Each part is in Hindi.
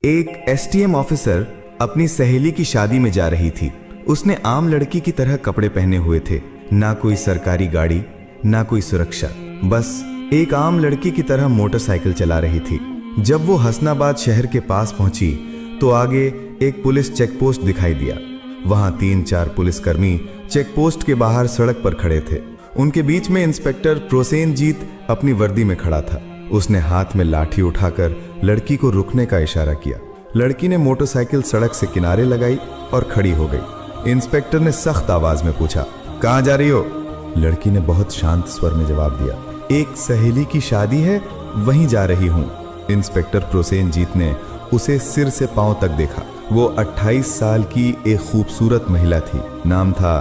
एक एसटीएम ऑफिसर अपनी सहेली की शादी में जा रही थी। उसने आम लड़की की तरह कपड़े पहने हुए थे, ना कोई सरकारी गाड़ी, ना कोई सुरक्षा, बस एक आम लड़की की तरह मोटरसाइकिल चला रही थी। जब वो हसनाबाद शहर के पास पहुंची तो आगे एक पुलिस चेकपोस्ट दिखाई दिया। वहां 3-4 पुलिसकर्मी चेकपोस्ट के बाहर सड़क पर खड़े थे। उनके बीच में इंस्पेक्टर प्रोसेनजीत अपनी वर्दी में खड़ा था। उसने हाथ में लाठी उठाकर लड़की को रुकने का इशारा किया। लड़की ने मोटरसाइकिल सड़क से किनारे लगाई और खड़ी हो गई। इंस्पेक्टर ने सख्त आवाज में पूछा, कहां जा रही हो? लड़की ने बहुत शांत स्वर में जवाब दिया, एक सहेली की शादी है, वहीं जा रही हूं। इंस्पेक्टर प्रोसेनजीत ने उसे सिर से पांव तक देखा। वो 28 साल की एक खूबसूरत महिला थी। नाम था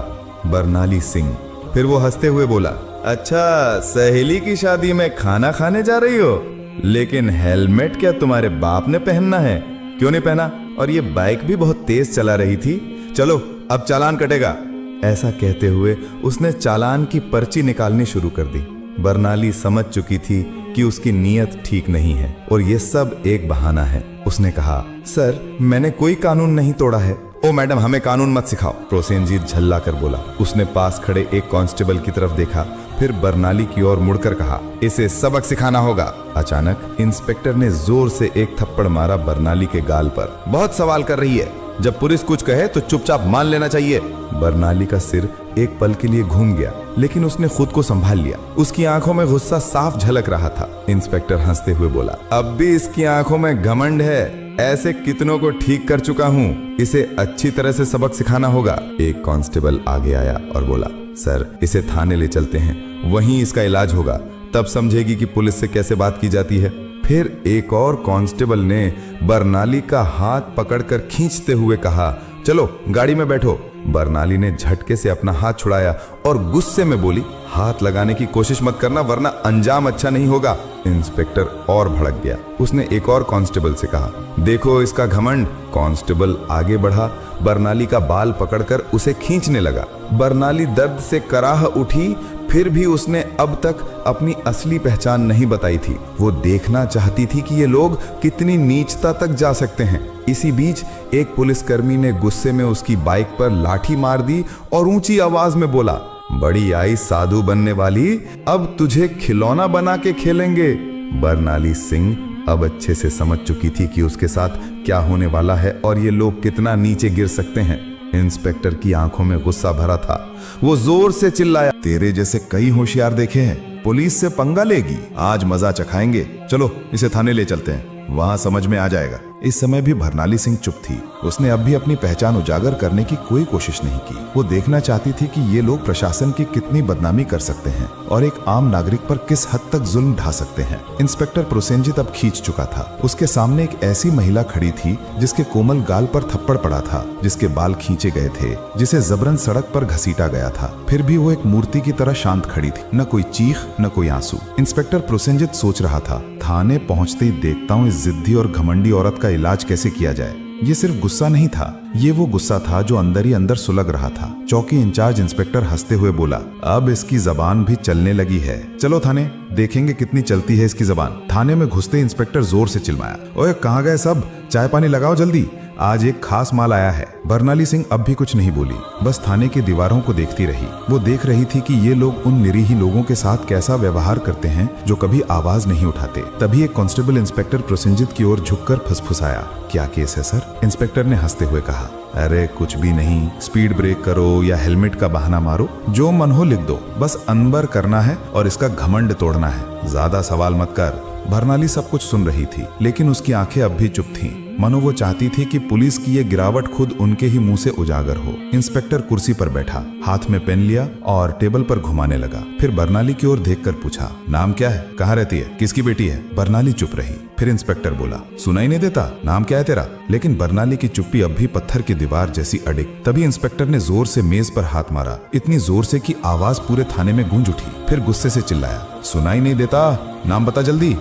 बरनाली सिंह। फिर वो हंसते हुए बोला, अच्छा, सहेली की शादी में खाना खाने जा रही हो? लेकिन हेलमेट क्या तुम्हारे बाप ने पहनना है? क्यों नहीं पहना? और ये बाइक भी बहुत तेज चला रही थी। चलो अब चालान कटेगा। ऐसा कहते हुए उसने चालान की पर्ची निकालनी शुरू कर दी। बरनाली समझ चुकी थी कि उसकी नीयत ठीक नहीं है और ये सब एक बहाना है। उसने कहा, सर, मैंने कोई कानून नहीं तोड़ा है। ओ मैडम, हमें कानून मत सिखाओ, प्रोसेनजीत झल्ला कर बोला। उसने पास खड़े एक कांस्टेबल की तरफ देखा, फिर बरनाली की ओर मुड़कर कहा, इसे सबक सिखाना होगा। अचानक इंस्पेक्टर ने जोर से एक थप्पड़ मारा बरनाली के गाल पर। बहुत सवाल कर रही है, जब पुलिस कुछ कहे तो चुपचाप मान लेना चाहिए। बरनाली का सिर एक पल के लिए घूम गया, लेकिन उसने खुद को संभाल लिया। उसकी आंखों में गुस्सा साफ झलक रहा था। इंस्पेक्टर हंसते हुए बोला, अब भी इसकी आंखों में घमंड है। ऐसे कितनों को ठीक कर चुका हूँ, इसे अच्छी तरह से सबक सिखाना होगा। एक कांस्टेबल आगे आया और बोला, सर, इसे थाने ले चलते हैं, वहीं इसका इलाज होगा, तब समझेगी कि पुलिस से कैसे बात की जाती है। फिर एक और कांस्टेबल ने बरनाली का हाथ पकड़कर खींचते हुए कहा, चलो गाड़ी में बैठो। बरनाली ने झटके से अपना हाथ छुड़ाया और गुस्से में बोली, हाथ लगाने की कोशिश मत करना, वरना अंजाम अच्छा नहीं होगा। इंस्पेक्टर और भड़क गया। उसने एक और कांस्टेबल से कहा, देखो इसका घमंड। कांस्टेबल आगे बढ़ा, बरनाली का बाल पकड़कर उसे खींचने लगा। बरनाली दर्द से कराह उठी, फिर भी उसने अब तक अपनी असली पहचान नहीं बताई थी। वो देखना चाहती थी कि ये लोग कितनी नीचता तक जा सकते हैं। इसी बीच एक पुलिसकर्मी ने गुस्से में उसकी बाइक पर लाठी मार दी और ऊंची आवाज में बोला, बड़ी आई साधु बनने वाली, अब तुझे खिलौना बना के खेलेंगे। बरनाली सिंह अब अच्छे से समझ चुकी थी कि उसके साथ क्या होने वाला है और ये लोग कितना नीचे गिर सकते हैं। इंस्पेक्टर की आंखों में गुस्सा भरा था। वो जोर से चिल्लाया, तेरे जैसे कई होशियार देखे हैं, पुलिस से पंगा लेगी, आज मजा चखाएंगे। चलो इसे थाने ले चलते हैं, वहां समझ में आ जाएगा। इस समय भी बरनाली सिंह चुप थी। उसने अब भी अपनी पहचान उजागर करने की कोई कोशिश नहीं की। वो देखना चाहती थी कि ये लोग प्रशासन की कितनी बदनामी कर सकते हैं और एक आम नागरिक पर किस हद तक जुल्म ढा सकते हैं। इंस्पेक्टर प्रोसेनजीत अब खींच चुका था। उसके सामने एक ऐसी महिला खड़ी थी जिसके कोमल गाल पर थप्पड़ पड़ा था, जिसके बाल खींचे गए थे, जिसे जबरन सड़क पर घसीटा गया था। फिर भी वो एक मूर्ति की तरह शांत खड़ी थी, न कोई चीख न कोई आंसू। इंस्पेक्टर प्रोसेनजीत सोच रहा था, थाने पहुंचते ही देखता हूँ इस जिद्दी और घमंडी औरत का इलाज कैसे किया जाए। ये सिर्फ गुस्सा नहीं था, ये वो गुस्सा था जो अंदर ही अंदर सुलग रहा था। चौकी इंचार्ज इंस्पेक्टर हंसते हुए बोला, अब इसकी जबान भी चलने लगी है, चलो थाने, देखेंगे कितनी चलती है इसकी जबान। थाने में घुसते इंस्पेक्टर जोर से चिल्लाया, ओए कहाँ गए सब, चाय पानी लगाओ जल्दी, आज एक खास माल आया है। बरनाली सिंह अब भी कुछ नहीं बोली, बस थाने की दीवारों को देखती रही। वो देख रही थी कि ये लोग उन निरीह लोगों के साथ कैसा व्यवहार करते हैं जो कभी आवाज नहीं उठाते। तभी एक कांस्टेबल इंस्पेक्टर प्रोसेनजीत की ओर झुककर फुसफुसाया, क्या केस है सर? इंस्पेक्टर ने हंसते हुए कहा, अरे कुछ भी नहीं, स्पीड ब्रेक करो या हेलमेट का बहाना मारो, जो मन हो लिख दो, बस अनबर करना है और इसका घमंड तोड़ना है, ज्यादा सवाल मत कर। बरनाली सब कुछ सुन रही थी, लेकिन उसकी आंखें अब भी चुप थीं। मनो वो चाहती थी कि पुलिस की ये गिरावट खुद उनके ही मुंह से उजागर हो। इंस्पेक्टर कुर्सी पर बैठा, हाथ में पेन लिया और टेबल पर घुमाने लगा। फिर बरनाली की ओर देखकर पूछा, नाम क्या है, कहाँ रहती है, किसकी बेटी है? बरनाली चुप रही। फिर इंस्पेक्टर बोला, सुनाई नहीं देता, नाम क्या है तेरा? लेकिन बरनाली की चुप्पी अब भी पत्थर की दीवार जैसी अडिग। तभी इंस्पेक्टर ने जोर से मेज पर हाथ मारा, इतनी जोर से कि आवाज पूरे थाने में गूंज उठी। फिर गुस्से से चिल्लाया, सुनाई नहीं देता, नाम बता जल्दी।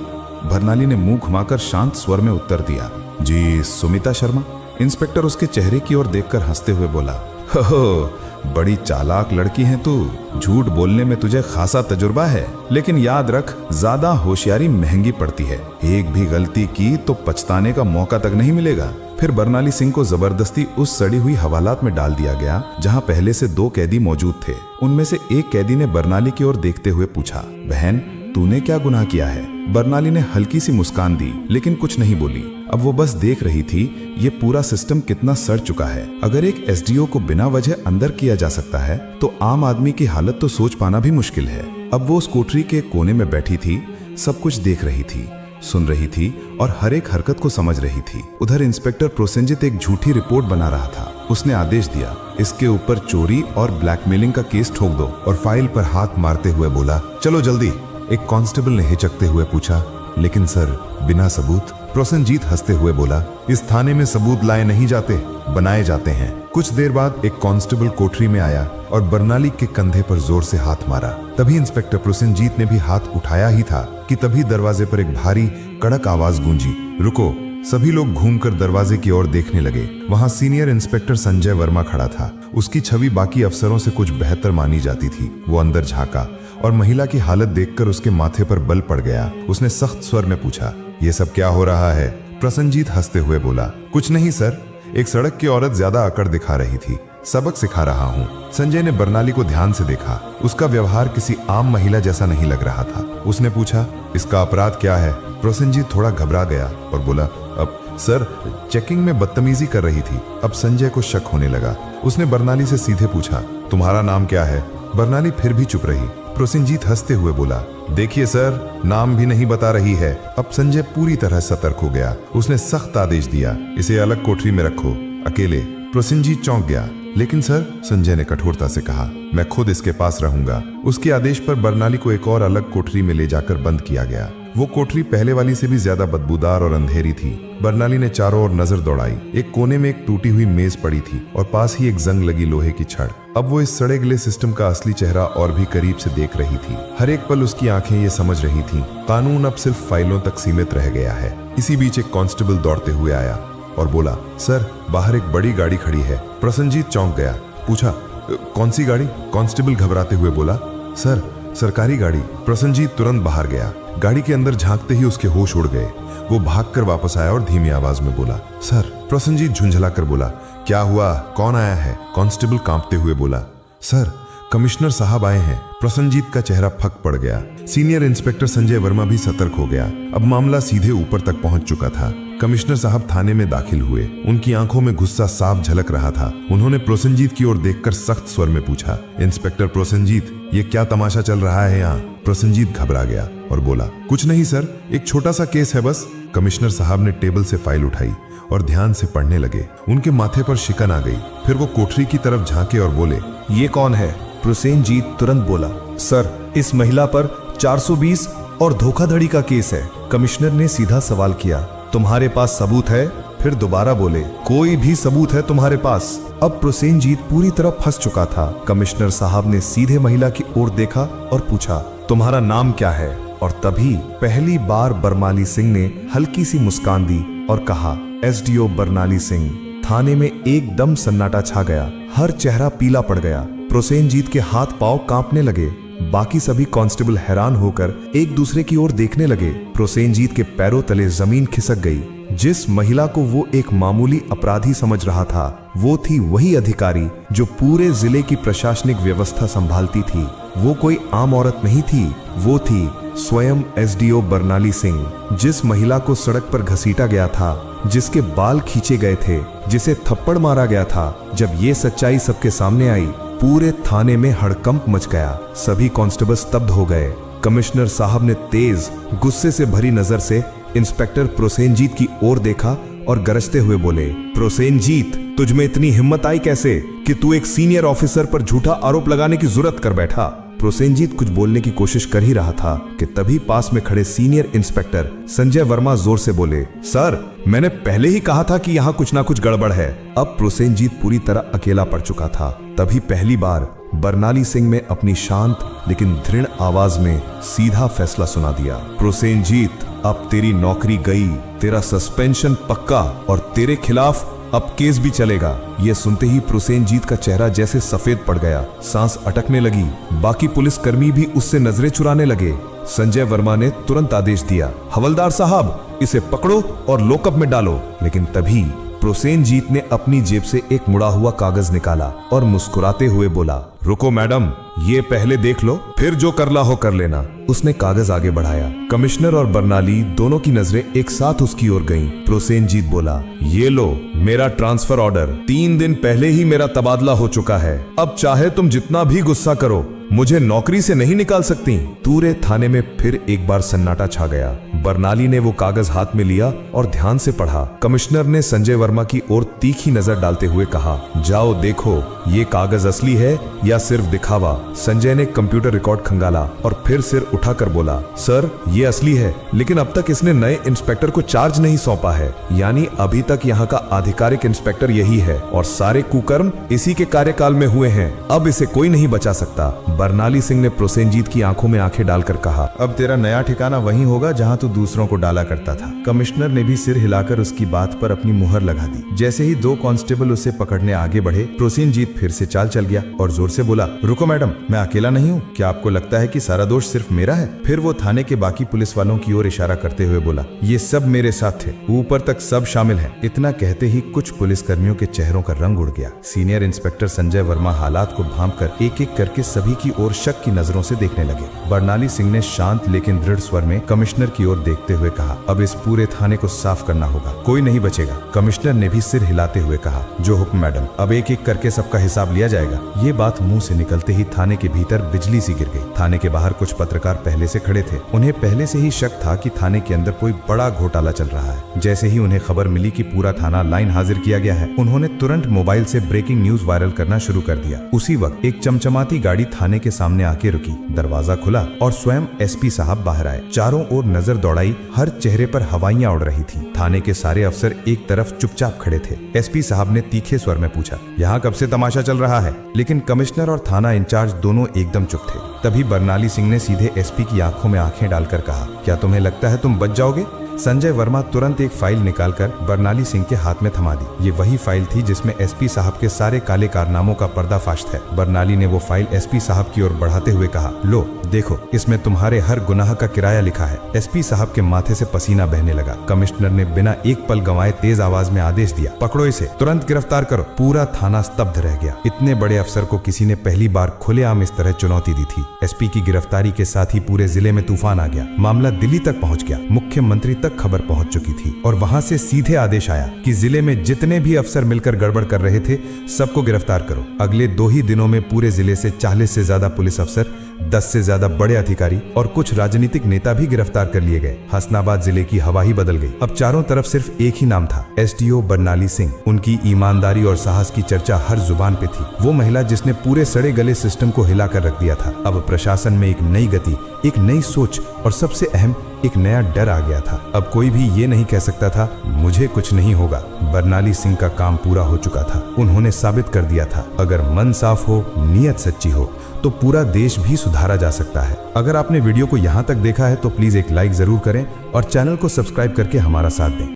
बरनाली ने मुंह घुमाकर शांत स्वर में उत्तर दिया, जी सुमिता शर्मा। इंस्पेक्टर उसके चेहरे की ओर देखकर हंसते हुए बोला, हो बड़ी चालाक लड़की है तू, झूठ बोलने में तुझे खासा तजुर्बा है, लेकिन याद रख ज्यादा होशियारी महंगी पड़ती है। एक भी गलती की तो पछताने का मौका तक नहीं मिलेगा। फिर बरनाली सिंह को जबरदस्ती उस सड़ी हुई हवालात में डाल दिया गया जहां पहले से 2 कैदी मौजूद थे। उनमें से एक कैदी ने बरनाली की ओर देखते हुए पूछा, बहन तूने क्या गुनाह किया है? बरनाली ने हल्की सी मुस्कान दी लेकिन कुछ नहीं बोली। अब वो बस देख रही थी ये पूरा सिस्टम कितना सड़ चुका है। अगर एक एसडीओ को बिना वजह अंदर किया जा सकता है तो आम आदमी की हालत तो सोच पाना भी मुश्किल है। अब वो उस कोठरी के कोने में बैठी थी, सब कुछ देख रही थी, सुन रही थी और हर एक हरकत को समझ रही थी। उधर इंस्पेक्टर प्रोसेनजीत एक झूठी रिपोर्ट बना रहा था। उसने आदेश दिया, इसके ऊपर चोरी और ब्लैकमेलिंग का केस ठोक दो, और फाइल पर हाथ मारते हुए बोला, चलो जल्दी। एक कांस्टेबल ने हिचकते हुए पूछा, लेकिन सर बिना सबूत? प्रोसेनजीत हंसते हुए बोला, इस थाने में सबूत लाए नहीं जाते, बनाए जाते हैं। कुछ देर बाद एक कांस्टेबल कोठरी में आया और बरनाली के कंधे पर जोर से हाथ मारा। तभी इंस्पेक्टर प्रोसेनजीत ने भी हाथ उठाया ही था कि तभी दरवाजे पर एक भारी कड़क आवाज गूंजी, रुको। सभी लोग घूमकर दरवाजे की ओर देखने लगे। वहां सीनियर इंस्पेक्टर संजय वर्मा खड़ा था। उसकी छवि बाकी अफसरों से कुछ बेहतर मानी जाती थी। वो अंदर झांका और महिला की हालत देखकर उसके माथे पर बल पड़ गया। उसने सख्त स्वर में पूछा, ये सब क्या हो रहा है? प्रोसेनजीत हंसते हुए बोला, कुछ नहीं सर, एक सड़क की औरत ज्यादा अकड़ दिखा रही थी, सबक सिखा रहा हूँ। संजय ने बरनाली को ध्यान से देखा। उसका व्यवहार किसी आम महिला जैसा नहीं लग रहा था। उसने पूछा, इसका अपराध क्या है? प्रोसेनजीत थोड़ा घबरा गया और बोला, अब सर चेकिंग में बदतमीजी कर रही थी। अब संजय को शक होने लगा। उसने बरनाली से सीधे पूछा, तुम्हारा नाम क्या है? बरनाली फिर भी चुप रही। प्रोसेनजीत हंसते हुए बोला, देखिए सर, नाम भी नहीं बता रही है। अब संजय पूरी तरह सतर्क हो गया। उसने सख्त आदेश दिया, इसे अलग कोठरी में रखो, अकेले। प्रोसेनजीत चौंक गया, लेकिन सर, संजय ने कठोरता से कहा, मैं खुद इसके पास रहूंगा। उसके आदेश पर बरनाली को एक और अलग कोठरी में ले जाकर बंद किया गया। वो कोठरी पहले वाली से भी ज्यादा बदबूदार और अंधेरी थी। बरनाली ने चारों ओर नजर दौड़ाई। एक कोने में एक टूटी हुई मेज पड़ी थी और पास ही एक जंग लगी लोहे की छड़। अब वो इस सड़े गले सिस्टम का असली चेहरा और भी करीब से देख रही थी। हर एक पल उसकी आंखें ये समझ रही थीं, कानून अब सिर्फ फाइलों तक सीमित रह गया है। इसी बीच एक कांस्टेबल दौड़ते हुए आया और बोला, सर बाहर एक बड़ी गाड़ी खड़ी है। प्रोसेनजीत चौंक गया, पूछा, कौन सी गाड़ी? कांस्टेबल घबराते हुए बोला, सर सरकारी गाड़ी। प्रोसेनजीत तुरंत बाहर गया। गाड़ी के अंदर झांकते ही उसके होश उड़ गए। वो भागकर वापस आया और धीमी आवाज में बोला, सर। प्रोसेनजीत झुंझलाकर बोला, क्या हुआ? कौन आया है? कांस्टेबल कांपते हुए बोला, सर कमिश्नर साहब आए हैं। प्रोसेनजीत का चेहरा फक पड़ गया। सीनियर इंस्पेक्टर संजय वर्मा भी सतर्क हो गया। अब मामला सीधे ऊपर तक पहुंच चुका था। कमिश्नर साहब थाने में दाखिल हुए। उनकी आंखों में गुस्सा साफ झलक रहा था। उन्होंने प्रोसेनजीत की ओर देखकर सख्त स्वर में पूछा, इंस्पेक्टर प्रोसेनजीत, ये क्या तमाशा चल रहा है यहाँ? प्रोसेनजीत घबरा गया और बोला, कुछ नहीं सर, एक छोटा सा केस है बस। कमिश्नर साहब ने टेबल से फाइल उठाई और ध्यान से पढ़ने लगे। उनके माथे पर शिकन आ गई। फिर वो कोठरी की तरफ झांके और बोले, ये कौन है? प्रोसेनजीत तुरंत बोला, सर इस महिला पर 420 और धोखाधड़ी का केस है। कमिश्नर ने सीधा सवाल किया, तुम्हारे पास सबूत है? फिर दोबारा बोले, कोई भी सबूत है तुम्हारे पास? अब प्रोसेनजीत पूरी तरह फंस चुका था। कमिश्नर साहब ने सीधे महिला की ओर देखा और पूछा, तुम्हारा नाम क्या है? और तभी पहली बार बरमाली सिंह ने हल्की सी मुस्कान दी और कहा, एसडीओ बरनाली सिंह। थाने में एकदम सन्नाटा छा गया। हर चेहरा पीला पड़ गया। प्रोसेनजीत के हाथ पांव कांपने लगे। बाकी सभी कांस्टेबल हैरान होकर एक दूसरे की ओर देखने लगे। प्रोसेनजीत के पैरों तले जमीन खिसक गई। जिस महिला को वो एक मामूली अपराधी समझ रहा था, वो थी वही अधिकारी जो पूरे जिले की प्रशासनिक व्यवस्था संभालती थी। वो कोई आम औरत नहीं थी, वो थी स्वयं एसडीओ बरनाली सिंह। जिस महिला को सड़क पर घसीटा गया था, जिसके बाल खींचे गए थे, जिसे थप्पड़ मारा गया था, जब ये सच्चाई सबके सामने आई, पूरे थाने में हड़कंप मच गया। सभी कांस्टेबल स्तब्ध हो गए। कमिश्नर साहब ने तेज गुस्से से भरी नजर से इंस्पेक्टर प्रोसेनजीत की ओर देखा और गरजते हुए बोले, प्रोसेनजीत, तुझ में इतनी हिम्मत आई कैसे कि तू एक सीनियर ऑफिसर पर झूठा आरोप लगाने की जुर्रत कर बैठा? प्रोसेनजीत कुछ बोलने की कोशिश कर ही रहा था कि तभी पास में खड़े सीनियर इंस्पेक्टर संजय वर्मा जोर से बोले, सर मैंने पहले ही कहा था कि यहाँ कुछ ना कुछ गड़बड़ है। अब प्रोसेनजीत पूरी तरह अकेला पड़ चुका था। तभी पहली बार बरनाली सिंह ने अपनी शांत लेकिन दृढ़ आवाज में सीधा फैसला सुना दिया, प्रोसेनजीत, अब तेरी नौकरी गई, तेरा सस्पेंशन पक्का और तेरे खिलाफ अब केस भी चलेगा। ये सुनते ही प्रोसेनजीत का चेहरा जैसे सफेद पड़ गया, सांस अटकने लगी। बाकी पुलिसकर्मी भी उससे नजरें चुराने लगे। संजय वर्मा ने तुरंत आदेश दिया, हवलदार साहब इसे पकड़ो और लॉकअप में डालो। लेकिन तभी प्रोसेनजीत ने अपनी जेब से एक मुड़ा हुआ कागज निकाला और मुस्कुराते हुए बोला, रुको मैडम, ये पहले देख लो, फिर जो करना हो कर लेना। उसने कागज आगे बढ़ाया। कमिश्नर और बर्नाली दोनों की नजरें एक साथ उसकी ओर गईं। प्रोसेनजीत बोला, ये लो मेरा ट्रांसफर ऑर्डर। 3 दिन पहले ही मेरा तबादला हो चुका है। अब चाहे तुम जितना भी गुस्सा करो, मुझे नौकरी से नहीं निकाल सकती। पूरे थाने में फिर एक बार सन्नाटा छा गया। बर्नाली ने वो कागज हाथ में लिया और ध्यान से पढ़ा। कमिश्नर ने संजय वर्मा की ओर तीखी नजर डालते हुए कहा, जाओ देखो ये कागज असली है या सिर्फ दिखावा। संजय ने कंप्यूटर रिकॉर्ड खंगाला और फिर सिर उठाकर बोला, सर ये असली है, लेकिन अब तक इसने नए इंस्पेक्टर को चार्ज नहीं सौंपा है। यानी अभी तक यहाँ का आधिकारिक इंस्पेक्टर यही है और सारे कुकर्म इसी के कार्यकाल में हुए हैं। अब इसे कोई नहीं बचा सकता। बर्नाली सिंह ने प्रोसेनजीत की आंखों में आंखें डालकर कहा, अब तेरा नया ठिकाना वहीं होगा जहां तू दूसरों को डाला करता था। कमिश्नर ने भी सिर हिलाकर उसकी बात पर अपनी मुहर लगा दी। जैसे ही 2 कांस्टेबल उसे पकड़ने आगे बढ़े, प्रोसेनजीत फिर से चाल चल गया और जोर से बोला, रुको मैडम, मैं अकेला नहीं हूँ। क्या आपको लगता है कि सारा दोष सिर्फ मेरा है? फिर वो थाने के बाकी पुलिस वालों की ओर इशारा करते हुए बोला, ये सब मेरे साथ थे, ऊपर तक सब शामिल है। इतना कहते ही कुछ पुलिसकर्मियों के चेहरों का रंग उड़ गया। सीनियर इंस्पेक्टर संजय वर्मा हालात को भांपकर एक एक करके सभी की ओर शक की नजरों से देखने लगे। बर्नाली सिंह ने शांत लेकिन दृढ़ स्वर में कमिश्नर की ओर देखते हुए कहा, अब इस पूरे थाने को साफ करना होगा, कोई नहीं बचेगा। कमिश्नर ने भी सिर हिलाते हुए कहा, जो हुक्म मैडम, अब एक एक करके सबका हिसाब लिया जाएगा। ये बात मुंह से निकलते ही थाने के भीतर बिजली सी गिर गई। थाने के बाहर कुछ पत्रकार पहले से खड़े थे। उन्हें पहले से ही शक था कि थाने के अंदर कोई बड़ा घोटाला चल रहा है। जैसे ही उन्हें खबर मिली कि पूरा थाना लाइन हाजिर किया गया है, उन्होंने तुरंत मोबाइल से ब्रेकिंग न्यूज वायरल करना शुरू कर दिया। उसी वक्त एक चमचमाती गाड़ी थाने के सामने आके रुकी। दरवाजा खुला और स्वयं एसपी साहब बाहर आए। चारों ओर नजर दौड़ाई, हर चेहरे पर हवाइयां उड़ रही थी। थाने के सारे अफसर एक तरफ चुपचाप खड़े थे। एसपी साहब ने तीखे स्वर में पूछा, यहाँ कब से तमाशा चल रहा है? लेकिन कमिश्नर और थाना इंचार्ज दोनों एकदम चुप थे। तभी बर्नाली सिंह ने सीधे एसपी की आंखों में आंखें डालकर कहा, क्या तुम्हें लगता है तुम बच जाओगे? संजय वर्मा तुरंत एक फाइल निकालकर बर्नाली सिंह के हाथ में थमा दी। ये वही फाइल थी जिसमें एसपी साहब के सारे काले कारनामों का पर्दाफाश था। बर्नाली ने वो फाइल एसपी साहब की ओर बढ़ाते हुए कहा, लो देखो, इसमें तुम्हारे हर गुनाह का किराया लिखा है। एसपी साहब के माथे से पसीना बहने लगा। कमिश्नर ने बिना एक पल गंवाए तेज आवाज में आदेश दिया, पकड़ो इसे, तुरंत गिरफ्तार करो। पूरा थाना स्तब्ध रह गया। इतने बड़े अफसर को किसी ने पहली बार खुलेआम इस तरह चुनौती दी थी। एसपी की गिरफ्तारी के साथ ही पूरे जिले में तूफान आ गया। मामला दिल्ली तक पहुंच गया। मुख्यमंत्री तक खबर पहुंच चुकी थी और वहां से सीधे आदेश आया कि जिले में जितने भी अफसर मिलकर गड़बड़ कर रहे थे, सबको गिरफ्तार करो। अगले 2 ही दिनों में पूरे जिले से 40 से ज्यादा पुलिस अफसर, 10 से ज्यादा बड़े अधिकारी और कुछ राजनीतिक नेता भी गिरफ्तार कर लिए गए। हसनाबाद जिले की हवा ही बदल गई। अब चारों तरफ सिर्फ एक ही नाम था, एसडीओ बर्नाली सिंह। उनकी ईमानदारी और साहस की चर्चा हर जुबान पे थी। वो महिला जिसने पूरे सड़े गले सिस्टम को हिलाकर रख दिया था। अब प्रशासन में एक नई गति, एक नई सोच और सबसे अहम एक नया डर आ गया था। अब कोई भी ये नहीं कह सकता था मुझे कुछ नहीं होगा। बर्नाली सिंह का काम पूरा हो चुका था। उन्होंने साबित कर दिया था, अगर मन साफ हो, नीयत सच्ची हो, तो पूरा देश भी सुधारा जा सकता है। अगर आपने वीडियो को यहाँ तक देखा है तो प्लीज एक लाइक जरूर करें और चैनल को सब्सक्राइब करके हमारा साथ दें।